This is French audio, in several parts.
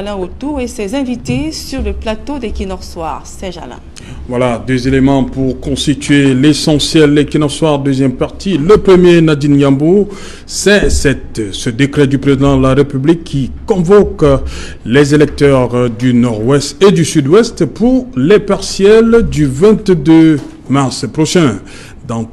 Alain Autou et ses invités sur le plateau d'Equinox Soir. C'est Alain. Voilà, deux éléments pour constituer l'essentiel l'Equinox Soir, deuxième partie. Le premier, Nadine Yambou, c'est ce décret du président de la République qui convoque les électeurs du Nord-Ouest et du Sud-Ouest pour les partiels du 22 mars prochain. Dans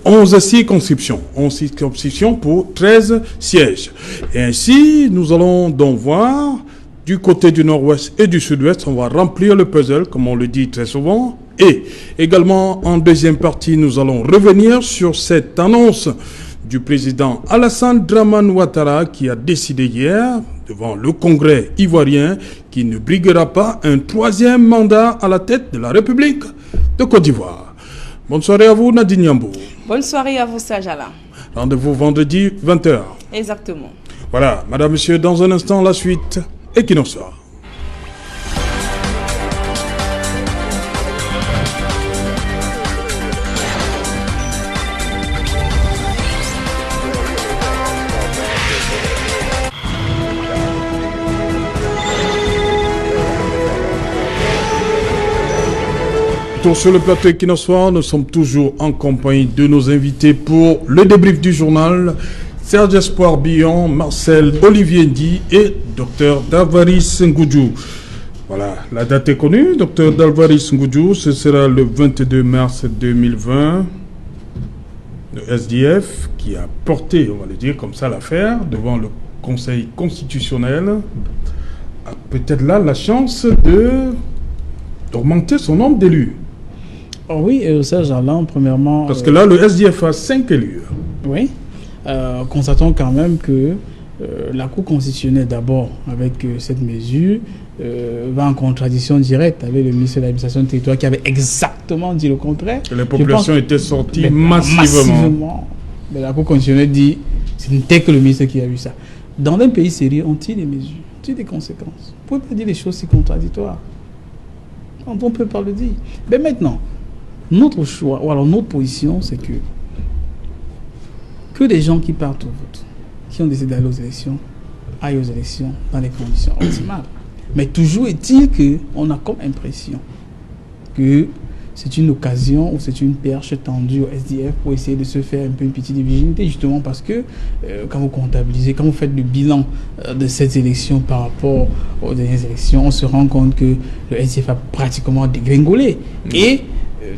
11 circonscriptions. 11 circonscriptions pour 13 sièges. Et ainsi, nous allons donc voir du côté du Nord-Ouest et du Sud-Ouest, on va remplir le puzzle, comme on le dit très souvent. Et également, en deuxième partie, nous allons revenir sur cette annonce du président Alassane Dramane Ouattara qui a décidé hier, devant le Congrès ivoirien, qu'il ne briguera pas un troisième mandat à la tête de la République de Côte d'Ivoire. Bonne soirée à vous, Nadine Yambou. Bonne soirée à vous, Serge Alain. Rendez-vous vendredi, 20h. Exactement. Voilà, madame, monsieur, dans un instant, la suite. Equinox Soir. Sur le plateau Equinox Soir, nous sommes toujours en compagnie de nos invités pour le débrief du journal. Serge Espoir Billon, Marcel Olivier Ndi et Dr Dalvaris Ngoudjou. Voilà, la date est connue. Dr Dalvaris Ngoudjou, ce sera le 22 mars 2020. Le SDF qui a porté, on va le dire comme ça, l'affaire devant le Conseil constitutionnel a peut-être là la chance d'augmenter son nombre d'élus. Oh oui, Serge Alain, premièrement... Parce que là, le SDF a 5 élus. Oui. Constatons quand même que la Cour constitutionnelle, d'abord, avec cette mesure, va en contradiction directe avec le ministre de l'Administration du Territoire qui avait exactement dit le contraire. Que les populations étaient sorties massivement. Mais la Cour constitutionnelle dit ce n'était que le ministre qui a vu ça. Dans un pays sérieux, on tire des mesures, on tire des conséquences. Vous ne pouvez pas dire des choses si contradictoires. On ne peut pas le dire. Mais maintenant, notre choix, ou alors notre position, c'est que des gens qui partent au vote, qui ont décidé d'aller aux élections, aillent aux élections dans les conditions optimales. Mais toujours est-il qu'on a comme impression que c'est une occasion ou c'est une perche tendue au SDF pour essayer de se faire un peu une petite virginité, justement parce que quand vous comptabilisez, quand vous faites le bilan de cette élection par rapport aux dernières élections, on se rend compte que le SDF a pratiquement dégringolé. Et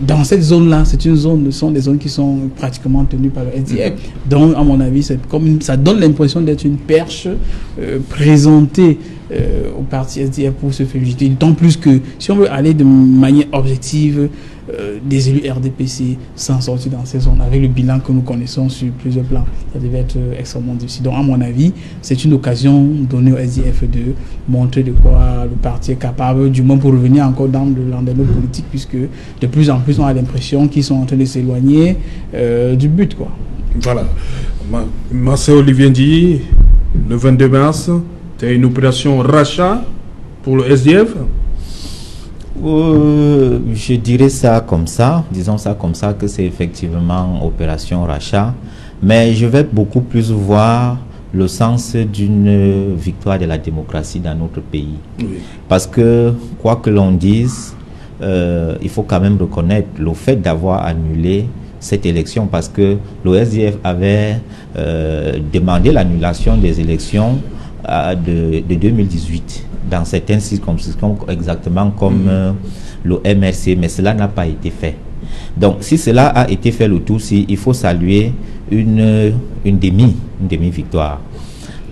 dans cette zone-là, ce sont des zones qui sont pratiquement tenues par le SDF. Donc, à mon avis, ça donne l'impression d'être une perche présentée au parti SDF pour se féliciter. D'autant plus que si on veut aller de manière objective, des élus RDPC s'en sortir dans ces zones avec le bilan que nous connaissons sur plusieurs plans, ça devait être extrêmement difficile. Donc, à mon avis, c'est une occasion donnée au SDF de montrer de quoi le parti est capable, du moins pour revenir encore dans le lendemain politique, puisque de plus en plus on a l'impression qu'ils sont en train de s'éloigner du but, quoi. Voilà. Marcel Olivier dit, le 22 mars, c'est une opération rachat pour le SDF. Je dirais ça comme ça, disons ça comme ça, que c'est effectivement opération rachat, mais je vais beaucoup plus voir le sens d'une victoire de la démocratie dans notre pays. Oui. Parce que, quoi que l'on dise, il faut quand même reconnaître le fait d'avoir annulé cette élection, parce que l'OSDF avait demandé l'annulation des élections de 2018 dans certaines circonscriptions, exactement comme le MRC, mais cela n'a pas été fait. Donc si cela a été fait le tout, il faut saluer une demi-victoire.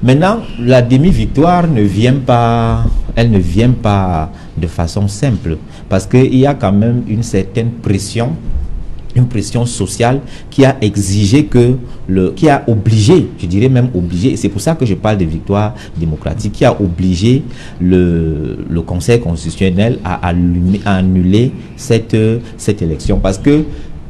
Maintenant, la demi-victoire ne vient pas de façon simple, parce qu'il y a quand même une certaine pression, une pression sociale qui a exigé qui a obligé, je dirais même obligé, et c'est pour ça que je parle de victoire démocratique, qui a obligé le Conseil constitutionnel à annuler cette élection. Parce que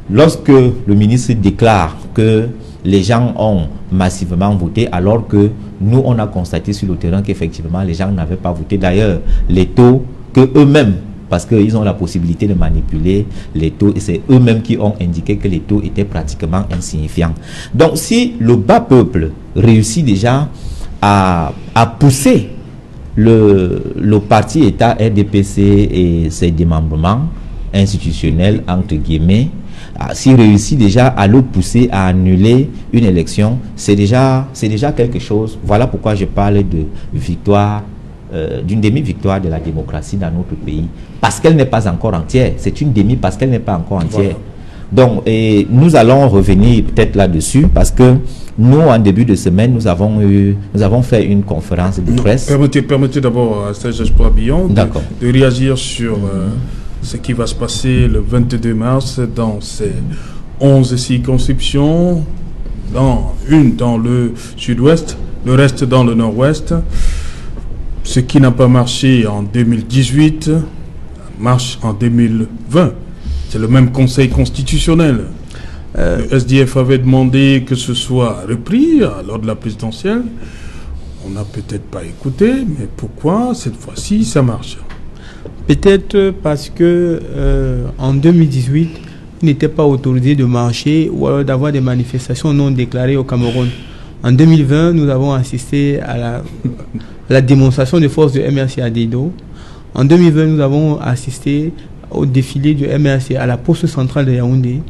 lorsque le ministre déclare que les gens ont massivement voté, alors que nous, on a constaté sur le terrain qu'effectivement, les gens n'avaient pas voté. D'ailleurs, les taux que eux-mêmes, parce qu'ils ont la possibilité de manipuler les taux, et c'est eux-mêmes qui ont indiqué que les taux étaient pratiquement insignifiants. Donc, si le bas peuple réussit déjà à pousser le parti État RDPC et ses démembrements institutionnels, entre guillemets, s'il réussit déjà à le pousser à annuler une élection, c'est déjà quelque chose. Voilà pourquoi je parle de victoire, d'une demi-victoire de la démocratie dans notre pays. Parce qu'elle n'est pas encore entière. C'est une demi parce qu'elle n'est pas encore entière. Voilà. Donc, nous allons revenir peut-être là-dessus parce que nous, en début de semaine, nous avons fait une conférence de presse. Permettez d'abord à Serge Espoir-Billon de réagir sur ce qui va se passer le 22 mars dans ces 11 circonscriptions, une dans le sud-ouest, le reste dans le nord-ouest. Ce qui n'a pas marché en 2018 marche en 2020. C'est le même Conseil constitutionnel. Le SDF avait demandé que ce soit repris lors de la présidentielle. On n'a peut-être pas écouté, mais pourquoi cette fois-ci ça marche? Peut-être parce que en 2018, il n'était pas autorisé de marcher ou alors d'avoir des manifestations non déclarées au Cameroun. En 2020, nous avons assisté à la démonstration de force de MRC à Dido. En 2020, nous avons assisté au défilé du MRC à la poste centrale de Yaoundé.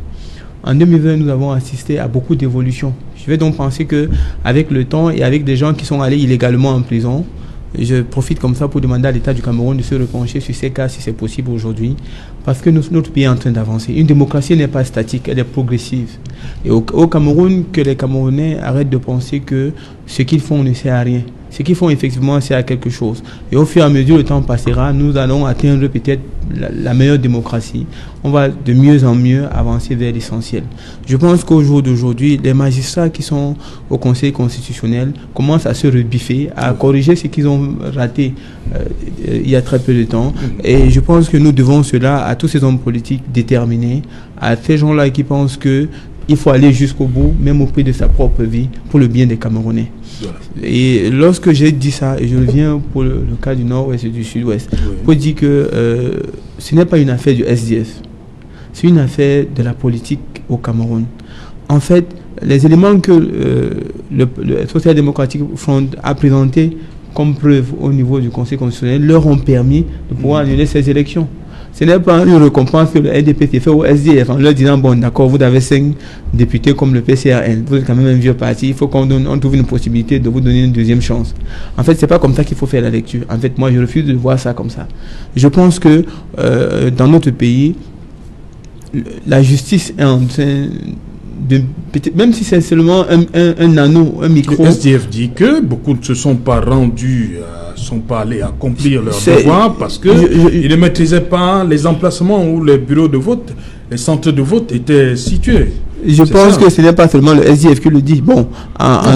En 2020, nous avons assisté à beaucoup d'évolutions. Je vais donc penser qu'avec le temps et avec des gens qui sont allés illégalement en prison, je profite comme ça pour demander à l'État du Cameroun de se repencher sur ces cas si c'est possible aujourd'hui, parce que notre pays est en train d'avancer. Une démocratie n'est pas statique, elle est progressive. Et au Cameroun, que les Camerounais arrêtent de penser que ce qu'ils font ne sert à rien. Ce qu'ils font effectivement sert à quelque chose. Et au fur et à mesure le temps passera, nous allons atteindre peut-être la meilleure démocratie. On va de mieux en mieux avancer vers l'essentiel. Je pense qu'au jour d'aujourd'hui, les magistrats qui sont au Conseil constitutionnel commencent à se rebiffer, à corriger ce qu'ils ont raté il y a très peu de temps. Et je pense que nous devons cela à tous ces hommes politiques déterminés, à ces gens-là qui pensent qu'il faut aller jusqu'au bout, même au prix de sa propre vie, pour le bien des Camerounais. Et lorsque j'ai dit ça, et je reviens pour le cas du nord-ouest et du sud-ouest, pour dire que ce n'est pas une affaire du SDF, c'est une affaire de la politique au Cameroun. En fait, les éléments que le Social Democratic Front a présentés comme preuve au niveau du Conseil constitutionnel leur ont permis de pouvoir annuler ces élections. Ce n'est pas une récompense que le RDP s'est fait au SDF en leur disant, bon d'accord, vous avez 5 députés comme le PCRN, vous êtes quand même un vieux parti, il faut qu'on trouve une possibilité de vous donner une deuxième chance. En fait, c'est pas comme ça qu'il faut faire la lecture. En fait, moi je refuse de voir ça comme ça. Je pense que dans notre pays, la justice est en train de, même si c'est seulement un nano, un micro. Le SDF dit que beaucoup ne se sont pas rendus sont pas allés accomplir leur devoir parce qu'ils ne maîtrisaient pas les emplacements où les bureaux de vote, les centres de vote étaient situés. Je pense que ce n'est pas seulement le SDF qui le dit. Bon, en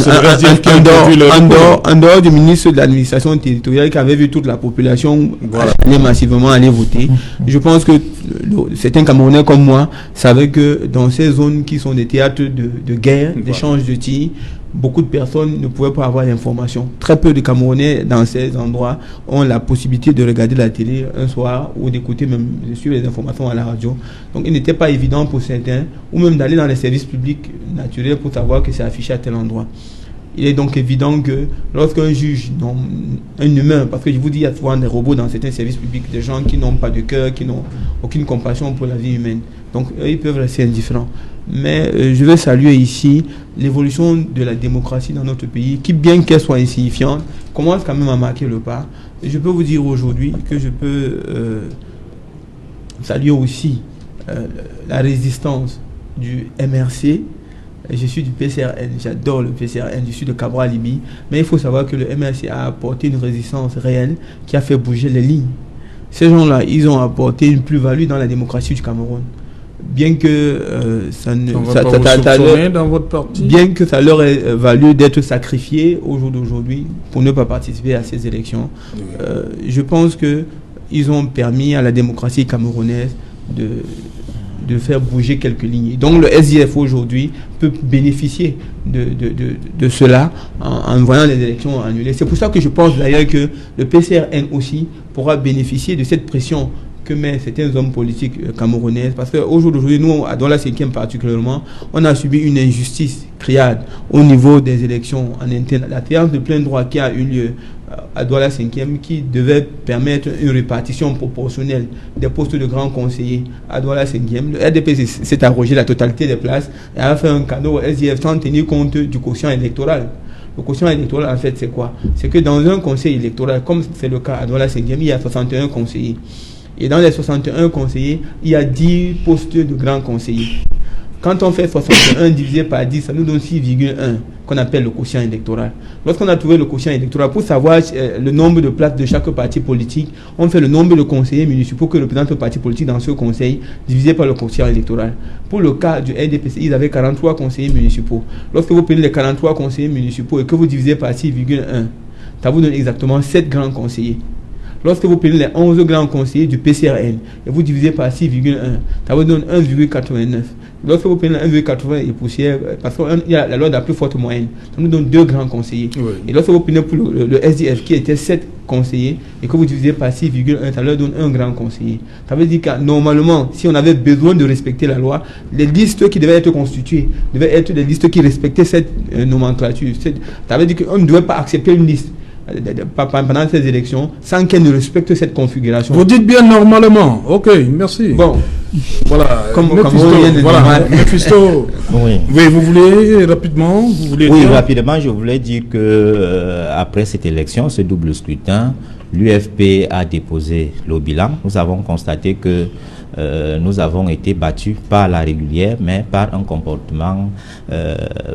dehors du ministre de l'administration territoriale qui avait vu toute la population aller massivement aller voter, je pense que certains Camerounais comme moi savaient que dans ces zones qui sont des théâtres de guerre, d'échanges de tirs, beaucoup de personnes ne pouvaient pas avoir d'informations. Très peu de Camerounais dans ces endroits ont la possibilité de regarder la télé un soir ou d'écouter même de suivre les informations à la radio. Donc il n'était pas évident pour certains, ou même d'aller dans les services publics naturels pour savoir que c'est affiché à tel endroit. Il est donc évident que lorsqu'un juge, un humain, parce que je vous dis, il y a souvent des robots dans certains services publics, des gens qui n'ont pas de cœur, qui n'ont aucune compassion pour la vie humaine. Donc eux, ils peuvent rester indifférents. Mais je veux saluer ici l'évolution de la démocratie dans notre pays, qui, bien qu'elle soit insignifiante, commence quand même à marquer le pas. Et je peux vous dire aujourd'hui que je peux saluer aussi la résistance du MRC. Je suis du PCRN, j'adore le PCRN, je suis de Cabral Libye, mais il faut savoir que le MRC a apporté une résistance réelle qui a fait bouger les lignes. Ces gens-là, ils ont apporté une plus-value dans la démocratie du Cameroun. Bien que bien que ça leur ait valu d'être sacrifiés au jour d'aujourd'hui pour ne pas participer à ces élections, je pense que ils ont permis à la démocratie camerounaise de faire bouger quelques lignes. Donc le SDF aujourd'hui peut bénéficier de cela en voyant les élections annulées. C'est pour ça que je pense d'ailleurs que le PCRN aussi pourra bénéficier de cette pression que met certains hommes politiques camerounais, parce qu'au jour d'aujourd'hui, nous, à Douala 5e particulièrement, on a subi une injustice triade au niveau des élections en interne, la triade de plein droit qui a eu lieu à Douala 5e, qui devait permettre une répartition proportionnelle des postes de grands conseillers à Douala 5e. Le RDP s'est arrogé la totalité des places et a fait un cadeau au SDF sans tenir compte du quotient électoral. Le quotient électoral, en fait, c'est quoi? C'est que dans un conseil électoral, comme c'est le cas à Douala 5e, il y a 61 conseillers. Et dans les 61 conseillers, il y a 10 postes de grands conseillers. Quand on fait 61 divisé par 10, ça nous donne 6,1 qu'on appelle le quotient électoral. Lorsqu'on a trouvé le quotient électoral, pour savoir le nombre de places de chaque parti politique, on fait le nombre de conseillers municipaux que représente le parti politique dans ce conseil, divisé par le quotient électoral. Pour le cas du RDPC, ils avaient 43 conseillers municipaux. Lorsque vous prenez les 43 conseillers municipaux et que vous divisez par 6,1, ça vous donne exactement 7 grands conseillers. Lorsque vous prenez les 11 grands conseillers du PCRN et vous divisez par 6,1, ça vous donne 1,89. Lorsque vous prenez 1,80 et poussière, parce qu'il y a la loi de la plus forte moyenne, ça nous donne 2 grands conseillers. Oui. Et lorsque vous prenez pour le SDF qui était 7 conseillers et que vous divisez par 6,1, ça leur donne 1 grand conseiller. Ça veut dire que normalement, si on avait besoin de respecter la loi, les listes qui devaient être constituées devaient être des listes qui respectaient cette nomenclature. Ça veut dire qu'on ne devait pas accepter une liste pendant ces élections sans qu'elle ne respecte cette configuration. Vous dites bien normalement. Ok, merci. Bon, voilà. Comme Mephisto. Oui. Oui, vous voulez rapidement dire... rapidement, je voulais dire que après cette élection, ce double scrutin, l'UFP a déposé le bilan. Nous avons constaté que nous avons été battus pas à la régulière, mais par un comportement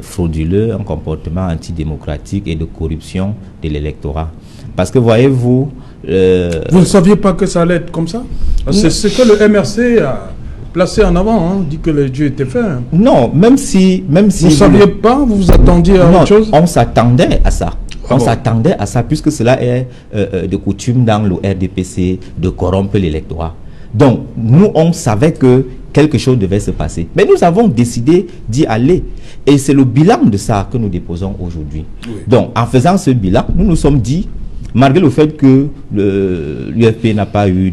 frauduleux, un comportement antidémocratique et de corruption de l'électorat. Parce que voyez-vous... Vous ne saviez pas que ça allait être comme ça? C'est ce que le MRC a placé en avant, dit que le jeu était fait. Non, même si vous ne saviez pas, vous vous attendiez à autre chose? On s'attendait à ça. On s'attendait à ça, puisque cela est de coutume dans le RDPC de corrompre l'électorat. Donc, nous, on savait que quelque chose devait se passer. Mais nous avons décidé d'y aller. Et c'est le bilan de ça que nous déposons aujourd'hui. Oui. Donc, en faisant ce bilan, nous nous sommes dit, malgré le fait que l'UFP n'a pas eu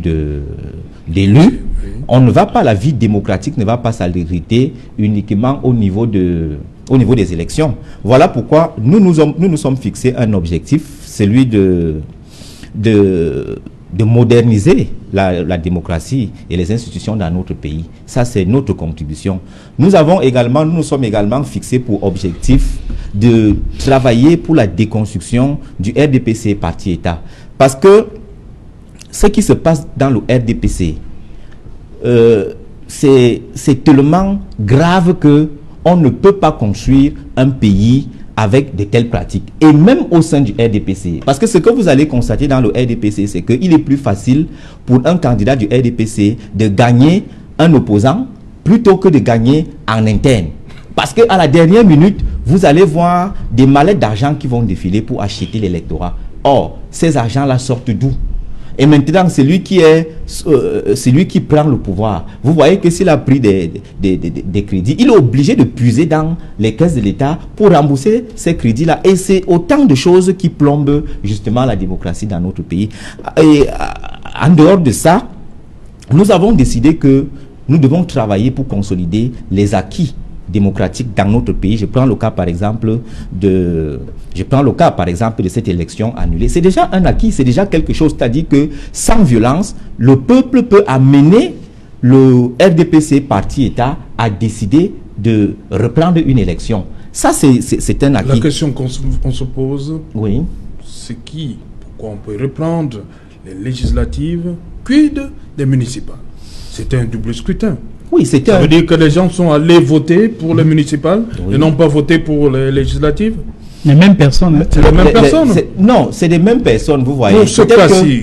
d'élu, on ne va pas, la vie démocratique ne va pas s'arrêter uniquement au niveau des élections. Voilà pourquoi nous nous sommes fixés un objectif, celui de moderniser la démocratie et les institutions dans notre pays. Ça, c'est notre contribution. Nous nous sommes également fixés pour objectif de travailler pour la déconstruction du RDPC parti État. Parce que ce qui se passe dans le RDPC, c'est tellement grave que on ne peut pas construire un pays avec de telles pratiques. Et même au sein du RDPC. Parce que ce que vous allez constater dans le RDPC, c'est qu'il est plus facile pour un candidat du RDPC de gagner un opposant plutôt que de gagner en interne. Parce qu'à la dernière minute, vous allez voir des mallettes d'argent qui vont défiler pour acheter l'électorat. Or, ces argents-là sortent d'où? Et maintenant, c'est lui qui prend le pouvoir. Vous voyez que s'il a pris des crédits, il est obligé de puiser dans les caisses de l'État pour rembourser ces crédits-là. Et c'est autant de choses qui plombent justement la démocratie dans notre pays. Et en dehors de ça, nous avons décidé que nous devons travailler pour consolider les acquis démocratiques dans notre pays. Je prends le cas par exemple de cette élection annulée. C'est déjà un acquis, c'est déjà quelque chose, c'est-à-dire que sans violence, le peuple peut amener le RDPC parti État à décider de reprendre une élection. Ça, c'est un acquis. La question qu'on se pose, oui, c'est pourquoi on peut reprendre les législatives, quid des municipales? C'est un double scrutin. Oui, ça veut dire que les gens sont allés voter pour les municipales et n'ont pas voté pour les législatives? Les mêmes personnes. Hein. C'est les mêmes personnes? Non, c'est les mêmes personnes, vous voyez. Pour ce cas-ci,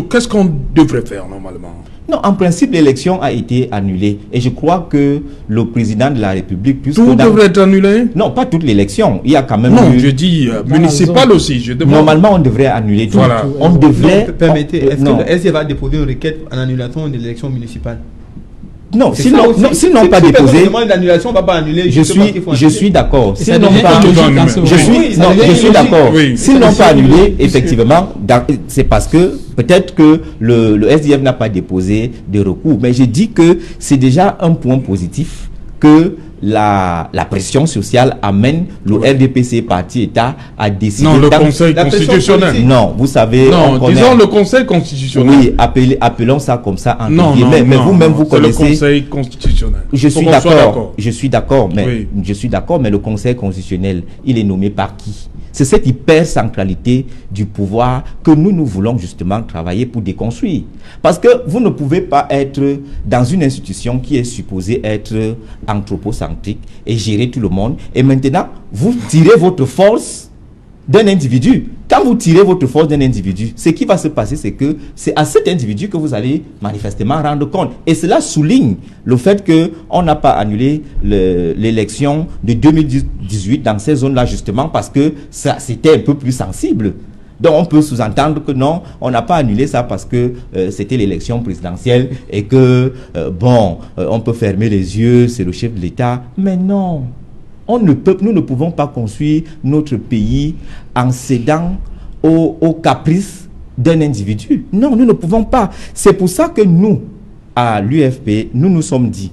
qu'est-ce qu'on devrait faire normalement? Non, en principe, l'élection a été annulée. Et je crois que le président de la République... Tout devrait être annulé? Non, pas toute l'élection. Il y a quand même... Non, je dis municipal aussi. Je demande. Normalement, on devrait annuler tout. Voilà. On devrait... Permettez, est-ce que le SDF va déposer une requête en annulation de l'élection municipale? Non, s'ils n'ont pas déposé, l'annulation, on va pas annuler. Je suis d'accord. S'ils n'ont pas, je suis d'accord. S'ils n'ont pas annulé, effectivement, c'est parce que peut-être que le SDF n'a pas déposé de recours. Mais je dis que c'est déjà un point positif que la pression sociale amène le RDPC parti État à décider. Non, le Conseil constitutionnel. Non, vous savez. Non, disons le Conseil constitutionnel. Oui, appelons ça comme ça. Non, mais vous-même, vous connaissez. Le Conseil constitutionnel. Je suis d'accord, mais le Conseil constitutionnel, il est nommé par qui? C'est cette hyper-centralité du pouvoir que nous voulons justement travailler pour déconstruire. Parce que vous ne pouvez pas être dans une institution qui est supposée être anthropocentrique et gérer tout le monde. Et maintenant, vous tirez votre force d'un individu. Quand vous tirez votre force d'un individu, ce qui va se passer, c'est que c'est à cet individu que vous allez manifestement rendre compte. Et cela souligne le fait qu'on n'a pas annulé l'élection de 2018 dans ces zones-là, justement parce que c'était un peu plus sensible. Donc on peut sous-entendre que non, on n'a pas annulé ça parce que c'était l'élection présidentielle et que, on peut fermer les yeux, c'est le chef de l'État. Mais non. Nous ne pouvons pas construire notre pays en cédant aux caprices d'un individu. Non, nous ne pouvons pas. C'est pour ça que nous, à l'UFP, nous sommes dit,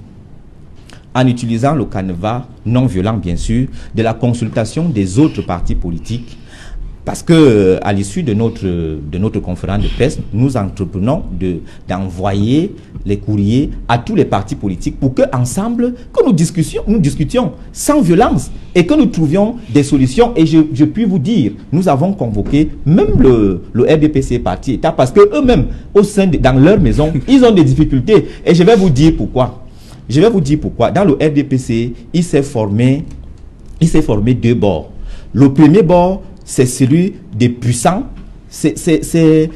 en utilisant le canevas non violent, bien sûr, de la consultation des autres partis politiques, parce que à l'issue de notre conférence de presse, nous entreprenons d'envoyer les courriers à tous les partis politiques pour qu'ensemble, que nous discutions sans violence et que nous trouvions des solutions. Et je puis vous dire, nous avons convoqué même le RDPC parti État parce que eux-mêmes, dans leur maison, ils ont des difficultés. Et je vais vous dire pourquoi. Dans le RDPC, il s'est formé deux bords. Le premier bord, c'est celui des puissants, ces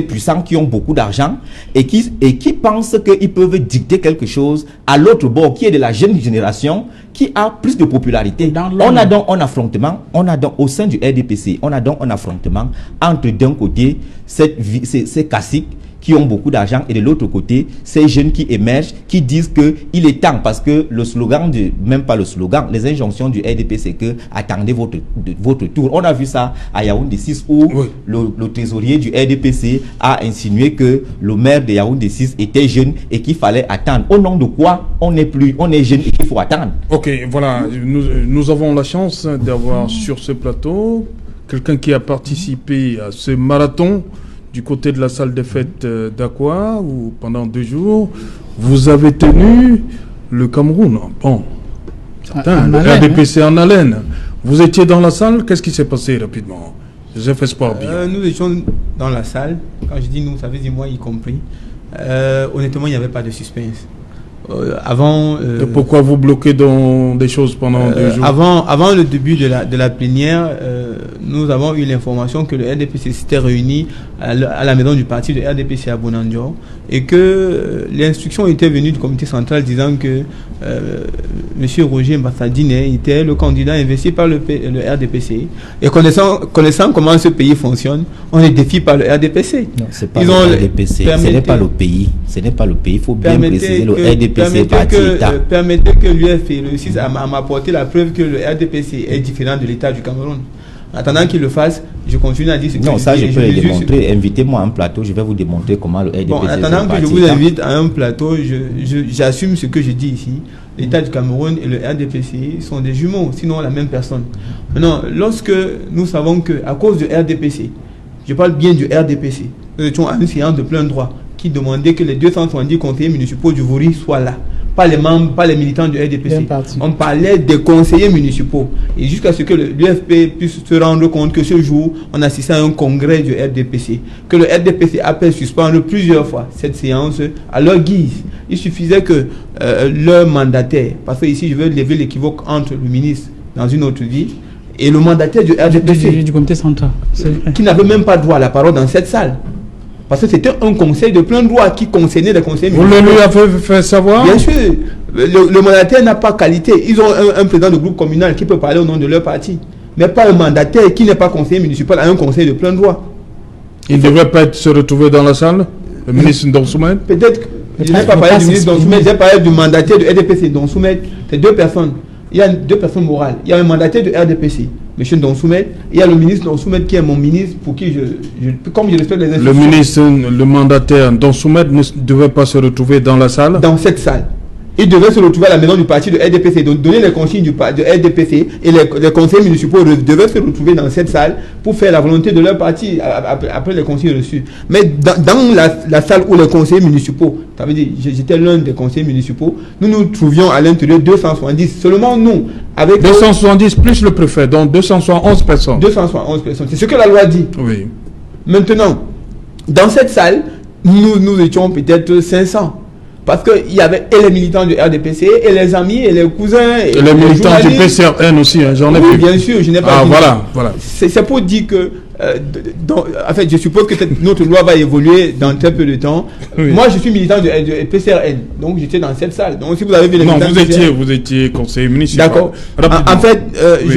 puissants qui ont beaucoup d'argent et qui pensent qu'ils peuvent dicter quelque chose à l'autre bord, qui est de la jeune génération, qui a plus de popularité. On a donc un affrontement, au sein du RDPC, on a donc un affrontement entre d'un côté ces caciques qui ont beaucoup d'argent et de l'autre côté, ces jeunes qui émergent, qui disent qu'il est temps, parce que le slogan, même pas le slogan, les injonctions du RDP, c'est que attendez votre tour. On a vu ça à Yaoundé 6 où le trésorier du RDPC a insinué que le maire de Yaoundé 6 était jeune et qu'il fallait attendre. Au nom de quoi on est jeune et qu'il faut attendre. Ok, voilà, nous avons la chance d'avoir sur ce plateau quelqu'un qui a participé à ce marathon du côté de la salle des fêtes d'Aqua, où pendant 2 jours, vous avez tenu le Cameroun. Bon, certains, le RDPC en haleine. Vous étiez dans la salle, qu'est-ce qui s'est passé rapidement? Joseph Espoir bien. Nous étions dans la salle, quand je dis nous, ça veut dire moi y compris. Honnêtement, il n'y avait pas de suspense. Et pourquoi vous bloquez dans des choses pendant 2 jours? Avant le début de la plénière, nous avons eu l'information que le RDPC s'était réuni à la maison du parti de RDPC à Bonanjo et que l'instruction était venue du comité central disant que M. Roger Mbassadine était le candidat investi par le RDPC. Et connaissant comment ce pays fonctionne, on est défié par le RDPC. Non, c'est pas le RDPC, ce n'est pas le pays. Ce n'est pas le pays, il faut bien préciser le RDPC parti État. Permettez que l'UFP réussisse à m'apporter la preuve que le RDPC est différent de l'État du Cameroun. En attendant qu'il le fasse, je continue à dire ce que non, ça je peux le démontrer. Invitez-moi à un plateau, je vais vous démontrer comment le RDPC. En attendant que je vous invite à un plateau, j'assume ce que je dis ici. L'État du Cameroun et le RDPC sont des jumeaux, sinon la même personne. Maintenant, lorsque nous savons qu'à cause du RDPC, je parle bien du RDPC, nous étions à une séance de plein droit qui demandait que les 270 conseillers municipaux du Vouri soient là. Pas les membres, pas les militants du RDPC. On parlait des conseillers municipaux. Et jusqu'à ce que l'UFP puisse se rendre compte que ce jour, on assistait à un congrès du RDPC. Que le RDPC appelle suspendre plusieurs fois cette séance à leur guise. Il suffisait que leur mandataire, parce que ici je veux lever l'équivoque entre le ministre dans une autre vie et le mandataire du RDPC. Du comité central. Qui n'avait même pas droit à la parole dans cette salle. Parce que c'était un conseil de plein droit qui concernait les conseils municipaux. Vous le lui avez fait savoir? Bien sûr. Le mandataire n'a pas qualité. Ils ont un président de groupe communal qui peut parler au nom de leur parti. Mais pas un mandataire qui n'est pas conseiller municipal à un conseil de plein droit. Il ne devrait pas se retrouver dans la salle? Le ministre Ndonsoumet? Peut-être que je n'ai pas parlé du ministre Ndonsoumet, j'ai parlé du mandataire du RDPC. Ndonsoumet, c'est 2 personnes. Il y a 2 personnes morales. Il y a un mandataire du RDPC, M. Ndonsoumet. Il y a le ministre Ndonsoumet qui est mon ministre, pour qui comme je respecte les institutions. Le ministre, le mandataire Ndonsoumet ne devait pas se retrouver dans la salle? Dans cette salle. ils devaient se retrouver à la maison du parti de RDPC, donc donner les consignes de RDPC, et les conseillers municipaux devaient se retrouver dans cette salle pour faire la volonté de leur parti après les consignes reçues. Mais dans la salle où les conseillers municipaux, ça veut dire, j'étais l'un des conseillers municipaux, nous trouvions à l'intérieur 270, seulement nous, avec 270 plus le préfet, donc 271 personnes. 271 personnes, c'est ce que la loi dit. Oui. Maintenant, dans cette salle, nous étions peut-être 500. Parce qu'il y avait et les militants du RDPC, et les amis, et les cousins, et les militants du PCRN aussi, hein, j'en ai vu. Oui, bien sûr, je n'ai pas dit. Voilà. C'est pour dire que, en fait, je suppose que notre loi va évoluer dans très peu de temps. Oui. Moi, je suis militant du PCRN, donc j'étais dans cette salle. Donc, si vous avez vu les militants vous étiez conseiller municipal. D'accord. En fait, oui.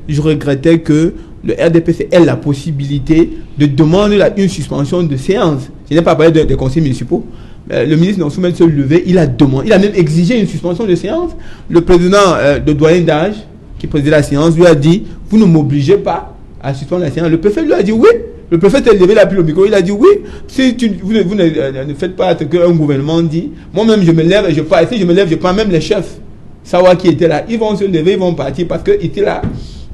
je regrettais que le RDPC ait la possibilité de demander une suspension de séance. Je n'ai pas parlé des conseils municipaux. Le ministre Nsoumen se levait, il a même exigé une suspension de séance. Le président de doyen d'âge, qui présidait la séance, lui a dit, vous ne m'obligez pas à suspendre la séance. Le préfet lui a dit oui. Le préfet s'est levé, il a pris le micro, il a dit oui. Si vous ne faites pas ce qu'un gouvernement dit, moi-même je me lève et je pars. Et si je me lève, je prends même les chefs. Savoir qui était là. Ils vont se lever, ils vont partir parce qu'ils étaient là.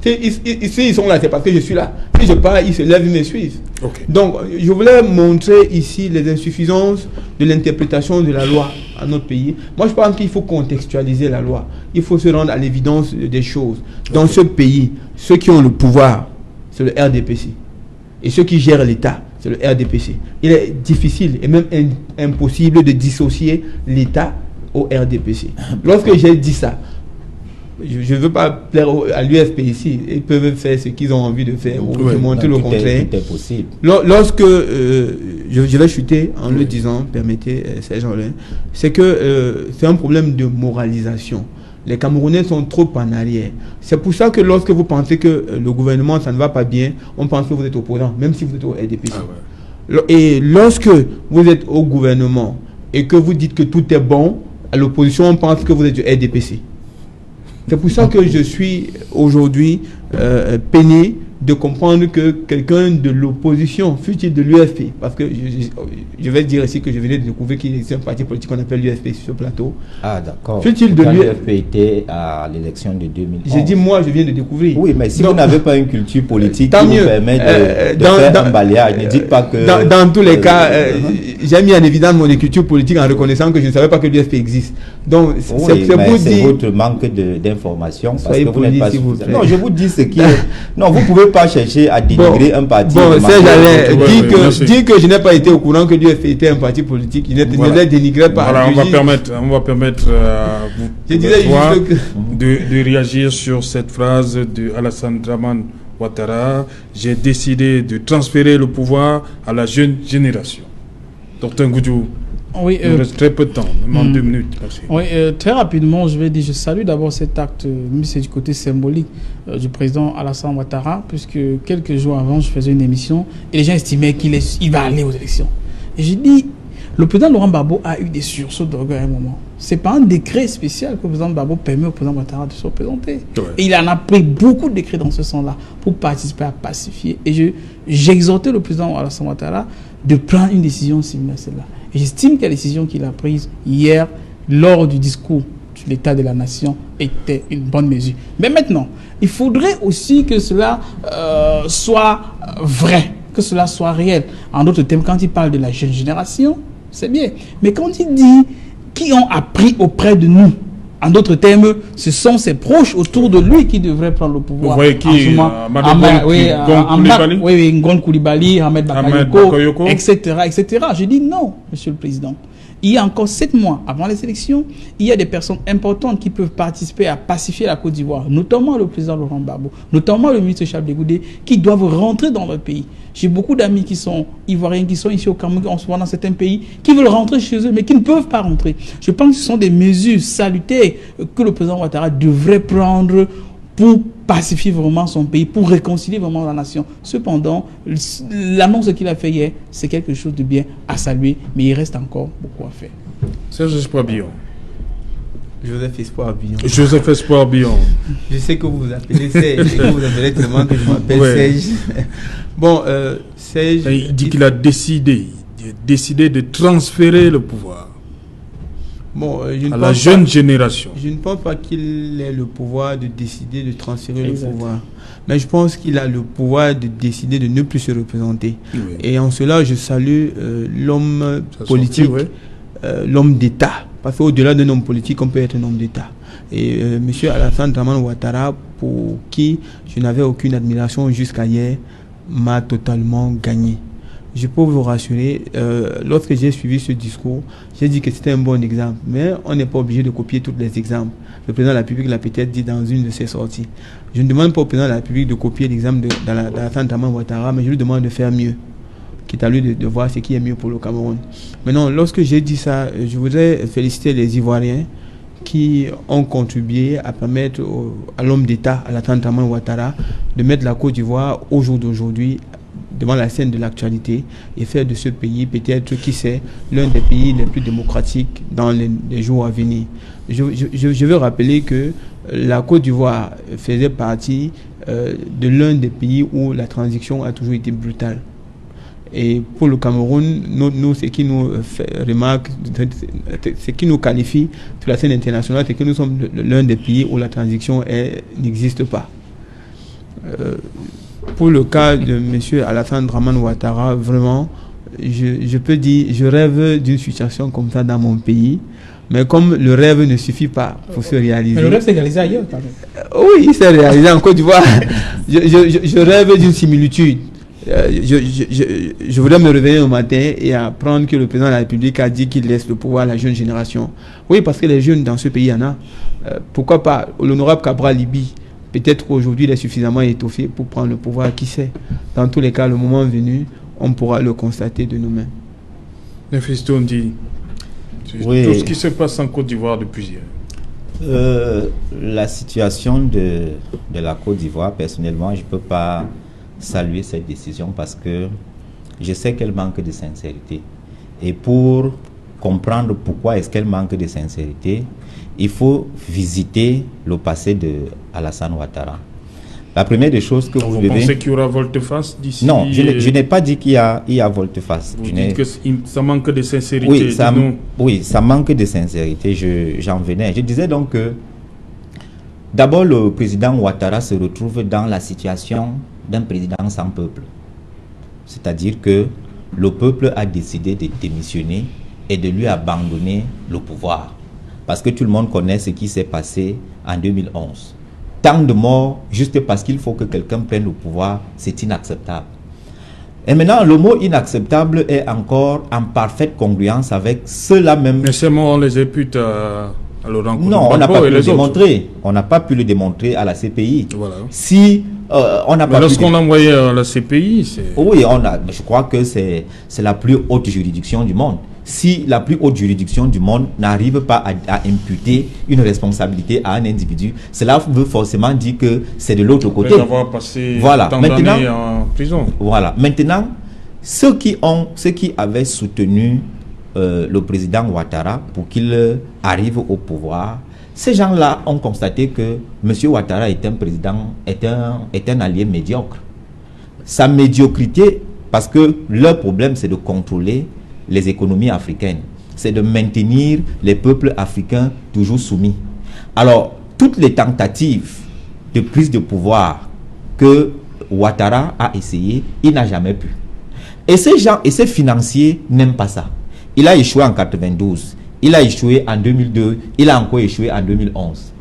Si ils sont là, c'est parce que je suis là. Si je pars, ils se lèvent, ils me suivent. Okay. Donc, je voulais montrer ici les insuffisances de l'interprétation de la loi à notre pays. Moi, je pense qu'il faut contextualiser la loi. Il faut se rendre à l'évidence des choses. Dans ce pays, ceux qui ont le pouvoir, c'est le RDPC. Et ceux qui gèrent l'État, c'est le RDPC. Il est difficile et même impossible de dissocier l'État au RDPC. Lorsque j'ai dit ça, je ne veux pas plaire à l'UFP ici. Ils peuvent faire ce qu'ils ont envie de faire ou montrer le contraire. Tout est possible. Lorsque je vais chuter en le disant, permettez ces gens-là, c'est que c'est un problème de moralisation. Les Camerounais sont trop en arrière. C'est pour ça que lorsque vous pensez que le gouvernement, ça ne va pas bien, on pense que vous êtes opposant, même si vous êtes au RDPC. Et lorsque vous êtes au gouvernement et que vous dites que tout est bon, à l'opposition, on pense que vous êtes du RDPC. C'est pour ça que je suis aujourd'hui peiné de comprendre que quelqu'un de l'opposition, fut-il de l'UFP, parce que je vais dire ici que je venais de découvrir qu'il existe un parti politique qu'on appelle l'UFP sur ce plateau. Ah d'accord. Fut-il de l'UFP était à l'élection de 2011. J'ai dit moi, je viens de découvrir. Oui, mais si vous n'avez pas une culture politique qui vous permet de faire un balayage, ne dites pas que... Dans tous les cas, j'ai mis en évidence mon écriture politique en reconnaissant que je ne savais pas que l'UFP existe. Donc, c'est votre manque d'information. Parce que vous n'êtes pas... Non, je vous dis ce qui est... Non, vous ne pouvez pas chercher à dénigrer un parti. Bon, j'allais dire que je n'ai pas été au courant que l'UFP était un parti politique. Je ne l'ai dénigré pas. Voilà, on va permettre à vous de réagir sur cette phrase de Alassane Dramane Ouattara. J'ai décidé de transférer le pouvoir à la jeune génération. Dr Ngoudjou. Oui, il nous reste très peu de temps, même en 2 minutes. Merci. Oui, très rapidement, je salue d'abord cet acte, même si c'est du côté symbolique du président Alassane Ouattara, puisque quelques jours avant, je faisais une émission et les gens estimaient qu'il va aller aux élections. Et j'ai dit, le président Laurent Gbagbo a eu des sursauts d'orgueil à un moment. C'est pas un décret spécial que le président Gbagbo permet au président Ouattara de se représenter. Ouais. Et il en a pris beaucoup de décrets dans ce sens-là pour participer à pacifier. Et j'exhortais le président Alassane Ouattara de prendre une décision similaire à celle-là. Et j'estime que la décision qu'il a prise hier, lors du discours sur l'état de la nation, était une bonne mesure. Mais maintenant, il faudrait aussi que cela soit vrai, que cela soit réel. En d'autres termes, quand il parle de la jeune génération, c'est bien. Mais quand il dit qui ont appris auprès de nous, en d'autres termes, ce sont ses proches autour de lui qui devraient prendre le pouvoir. Vous voyez qui Ngon Koulibaly, Ahmed Bakayoko, etc. Je dis non, Monsieur le Président. Il y a encore 7 mois avant les élections, il y a des personnes importantes qui peuvent participer à pacifier la Côte d'Ivoire, notamment le président Laurent Gbagbo, notamment le ministre Charles Dégoudé, qui doivent rentrer dans leur pays. J'ai beaucoup d'amis qui sont ivoiriens, qui sont ici au Cameroun, en ce moment dans certains pays, qui veulent rentrer chez eux, mais qui ne peuvent pas rentrer. Je pense que ce sont des mesures salutaires que le président Ouattara devrait prendre pour pacifier vraiment son pays, pour réconcilier vraiment la nation. Cependant, l'annonce qu'il a fait hier, c'est quelque chose de bien à saluer, mais il reste encore beaucoup à faire. Serge Espoir Billon. Joseph Espoir Billon. Joseph Espoir Billon. Je sais que vous vous appelez Serge, et que vous appelez tellement que je m'appelle Serge. Bon, Serge... Il dit qu'il a décidé de transférer le pouvoir. Bon, à la jeune génération? Je ne pense pas qu'il ait le pouvoir de décider de transférer Exact. le pouvoir. Mais je pense qu'il a le pouvoir de décider de ne plus se représenter. Oui. Et en cela, je salue l'homme Ça politique, sortit, l'homme d'État. Parce qu'au-delà d'un homme politique, on peut être un homme d'État. Et M. Alassane Dramane Ouattara, pour qui je n'avais aucune admiration jusqu'à hier, m'a totalement gagné. Je peux vous rassurer, lorsque j'ai suivi ce discours, j'ai dit que c'était un bon exemple. Mais on n'est pas obligé de copier tous les exemples. Le président de la République l'a peut-être dit dans une de ses sorties. Je ne demande pas au président de la République de copier l'exemple d'Alassane Dramane Ouattara, mais je lui demande de faire mieux. Quitte à lui de voir ce qui est mieux pour le Cameroun. Maintenant, lorsque j'ai dit ça, je voudrais féliciter les Ivoiriens qui ont contribué à permettre à l'homme d'État, Alassane Dramane Ouattara, de mettre la Côte d'Ivoire au jour d'aujourd'hui devant la scène de l'actualité et faire de ce pays peut-être, qui sait, l'un des pays les plus démocratiques dans les jours à venir. Je veux rappeler que la Côte d'Ivoire faisait partie de l'un des pays où la transition a toujours été brutale. Et pour le Cameroun, nous ce qui nous remarque, ce qui nous qualifie sur la scène internationale, c'est que nous sommes l'un des pays où la transition n'existe pas. Pour le cas de M. Alassane Dramane Ouattara, vraiment, je peux dire, je rêve d'une situation comme ça dans mon pays. Mais comme le rêve ne suffit pas pour se réaliser. Mais le rêve s'est réalisé ailleurs, pardon. Oui, il s'est réalisé en Côte d'Ivoire. Je rêve d'une similitude. Je voudrais me réveiller un matin et apprendre que le président de la République a dit qu'il laisse le pouvoir à la jeune génération. Oui, parce que les jeunes dans ce pays, il y en a. Pourquoi pas l'honorable Cabral Libi, peut-être qu'aujourd'hui il est suffisamment étoffé pour prendre le pouvoir, qui sait. Dans tous les cas, le moment venu, on pourra le constater de nous-mêmes. Nefisto Ndi, Oui. tout ce qui se passe en Côte d'Ivoire depuis hier. La situation de la Côte d'Ivoire, personnellement, je ne peux pas saluer cette décision parce que je sais qu'elle manque de sincérité. Et pour comprendre pourquoi est-ce qu'elle manque de sincérité, il faut visiter le passé de Alassane Ouattara. La première des choses que vous devez... pensez qu'il y aura volte-face d'ici? Non, je n'ai pas dit qu'il y a volte-face. Vous dites que ça manque de sincérité. Oui, ça manque de sincérité, j'en venais. Je disais donc que d'abord le président Ouattara se retrouve dans la situation d'un président sans peuple. C'est-à-dire que le peuple a décidé de démissionner et de lui abandonner le pouvoir. Parce que tout le monde connaît ce qui s'est passé en 2011. Tant de morts juste parce qu'il faut que quelqu'un prenne le pouvoir, c'est inacceptable. Et maintenant, le mot inacceptable est encore en parfaite congruence avec ceux-là même. Mais ces mots, on les impute à Laurent Gbagbo. Non, on n'a pas pu le démontrer. On n'a pas pu le démontrer à la CPI. Voilà. Si on n'a pas lorsqu'on l'a envoyé à la CPI, c'est... Oui, je crois que c'est la plus haute juridiction du monde. Si la plus haute juridiction du monde n'arrive pas à imputer une responsabilité à un individu, cela veut forcément dire que c'est de l'autre côté. Après avoir passé tant d'années en prison. Voilà. Maintenant, ceux qui avaient soutenu le président Ouattara pour qu'il arrive au pouvoir, ces gens-là ont constaté que M. Ouattara est un président, est un allié médiocre. Sa médiocrité, parce que leur problème, c'est de contrôler les économies africaines. C'est de maintenir les peuples africains toujours soumis. Alors, toutes les tentatives de prise de pouvoir que Ouattara a essayé, il n'a jamais pu. Et ces gens et ces financiers n'aiment pas ça. Il a échoué en 92, il a échoué en 2002, il a encore échoué en 2011.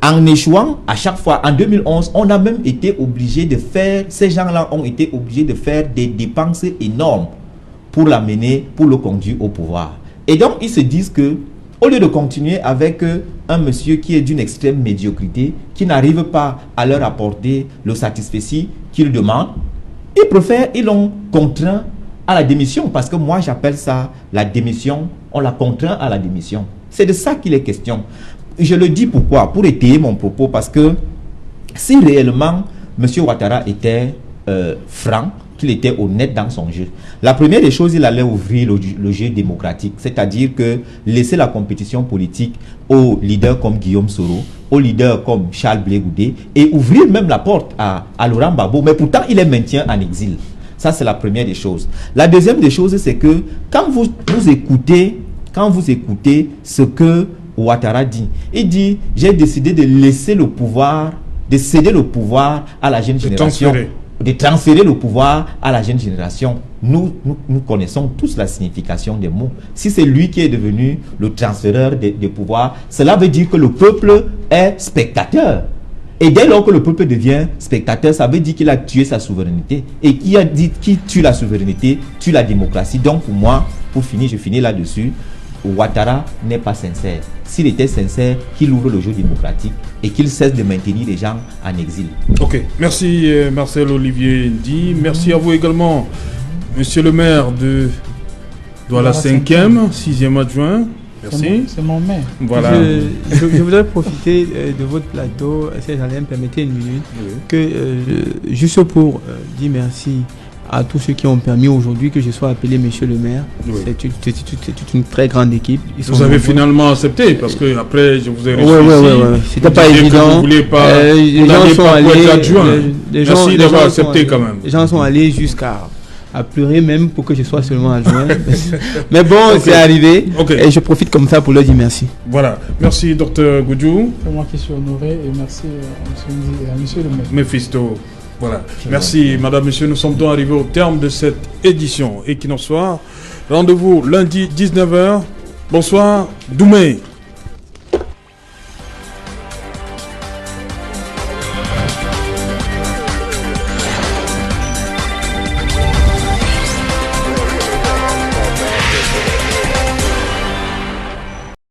En échouant, à chaque fois, en 2011, on a même été obligé de faire, ces gens-là ont été obligés de faire des dépenses énormes pour l'amener, pour le conduire au pouvoir. Et donc, ils se disent que, au lieu de continuer avec un monsieur qui est d'une extrême médiocrité, qui n'arrive pas à leur apporter le satisfecit qu'ils demandent, ils l'ont contraint à la démission, parce que moi j'appelle ça la démission, on l'a contraint à la démission. C'est de ça qu'il est question. Je le dis pourquoi? Pour étayer mon propos, parce que si réellement M. Ouattara était franc, qu'il était honnête dans son jeu, la première des choses, il allait ouvrir le jeu démocratique, c'est-à-dire que laisser la compétition politique aux leaders comme Guillaume Soro, aux leaders comme Charles Blé Goudé, et ouvrir même la porte à Laurent Gbagbo, mais pourtant il est maintien en exil. Ça, c'est la première des choses. La deuxième des choses, c'est que quand vous écoutez quand vous écoutez ce que Ouattara dit, il dit j'ai décidé de laisser le pouvoir, de céder le pouvoir à la jeune génération, de transférer le pouvoir à la jeune génération. Nous connaissons tous la signification des mots. Si c'est lui qui est devenu le transféreur des pouvoirs, cela veut dire que le peuple est spectateur. Et dès lors que le peuple devient spectateur, ça veut dire qu'il a tué sa souveraineté. Et qui tue la souveraineté, tue la démocratie. Donc pour moi, pour finir, je finis là-dessus, Ouattara n'est pas sincère. S'il était sincère, qu'il ouvre le jeu démocratique et qu'il cesse de maintenir les gens en exil. Ok, merci Marcel Olivier Ndi. Merci à vous également, monsieur le maire de Douala 5e, 6e adjoint. Merci. C'est mon maire. Voilà. Je voudrais profiter de votre plateau, si vous allez me permettre une minute, juste pour dire merci à tous ceux qui ont permis aujourd'hui que je sois appelé monsieur le maire. Oui. C'est une très grande équipe. Vous avez finalement accepté parce que après je vous ai reçu ici. C'était pas évident. Vous voulez pas, les gens sont allés. Merci d'avoir accepté quand même. Les gens sont allés jusqu'à pleurer même pour que je sois seulement adjoint. Mais bon, c'est arrivé. Et je profite comme ça pour leur dire merci. Voilà. Merci, Dr Goudjou. C'est moi qui suis honoré et merci à monsieur le maire. Mephisto. Voilà. Merci, madame, monsieur. Nous sommes donc arrivés au terme de cette édition Equinox Soir. Rendez-vous lundi 19h. Bonsoir, Doumé.